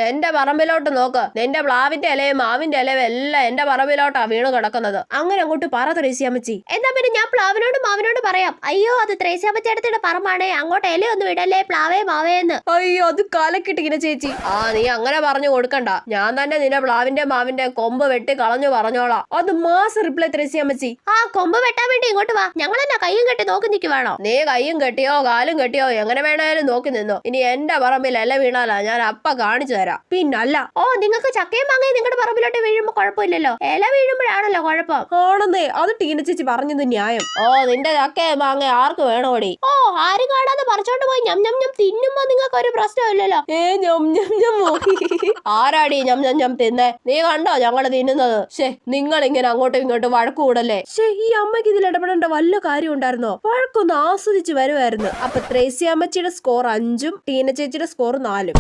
എന്റെ പറമ്പിലോട്ട് നോക്ക്. നിന്റെ പ്ലാവിന്റെ ഇലയും മാവിന്റെ ഇലയും എല്ലാം എന്റെ പറമ്പിലോട്ടാ വീണ് കിടക്കുന്നത്. അങ്ങനെ അങ്ങോട്ട് പറ ത്രേസ്യാമ്മച്ചി. എന്നാ പിന്നെ ഞാൻ പ്ലാവിനോട് മാവിനോട് പറയാം. അയ്യോ അത് ത്രേസ്യാമ്മച്ചേട്ടത്തിന്റെ പറമ്പാണേ, അങ്ങോട്ട് ഇലയൊന്നും ഇടല്ലേ പ്ലാവേ മാവേന്ന്. അയ്യോ അത് കലക്കിട്ടിങ്ങനെ ചേച്ചി. നീ അങ്ങനെ പറഞ്ഞു കൊടുക്കണ്ട. ഞാൻ തന്നെ നിന്റെ പ്ലാവിന്റെ മാവിന്റെ കൊമ്പ് വെട്ടി കളഞ്ഞു പറഞ്ഞോളാം. അത് മാസ് റിപ്ലൈ ത്രേസ്യാമ്മച്ചി. കൊമ്പ് വെട്ടാൻ വേണ്ടി ഇങ്ങോട്ട് വാ. ഞങ്ങൾ എന്നാ കയ്യും കെട്ടി നോക്കി നിൽക്കുവാണോ? നീ കയ്യും കെട്ടിയോ കാലും കെട്ടിയോ എങ്ങനെ വേണേലും നോക്കി നിന്നോ. ഇനി എന്റെ പറമ്പിൽ ഇല വീണാലാ ഞാൻ അപ്പ കാണിച്ചു തരാം. പിന്നല്ല. നിങ്ങൾക്ക് ചക്കയും മാങ്ങയും നിങ്ങളുടെ പറമ്പിലോട്ട് വീഴുമ്പോ കുഴപ്പമില്ലല്ലോ, ഇല വീഴുമ്പോഴാണല്ലോ കുഴപ്പം. ആണെന്നേ, അത് ടീന ചേച്ചി പറഞ്ഞത് ന്യായം. നിന്റെ ചക്കയും മാങ്ങ ആർക്ക് വേണോടി? ആരും കാണാതെ പറിച്ചോണ്ട് പോയി ഞം ഞം ഞം തിന്നുമ്പോ നിങ്ങൾക്ക് ഒരു പ്രശ്നമില്ലല്ലോ. ആരാടി ഞം ഞം ഞം തിന്നേ? നീ കണ്ടോ ഞങ്ങള് തിന്നുന്നത്? നിങ്ങൾ ഇങ്ങനെ അങ്ങോട്ടും ഇങ്ങോട്ടും വഴക്ക് കൂടല്ലേ. ഈ അമ്മയ്ക്ക് ഇതിൽ ഇടപെടേണ്ട വല്ല കാര്യം ഉണ്ടായിരുന്നോ? വഴക്കൊന്ന് ആസ്വദിച്ച് വരുമായിരുന്നു. അപ്പൊ ത്രേസ്യാമ്മച്ചിയുടെ സ്കോർ 5ഉം ടീന ചേച്ചിയുടെ സ്കോർ 4ഉം.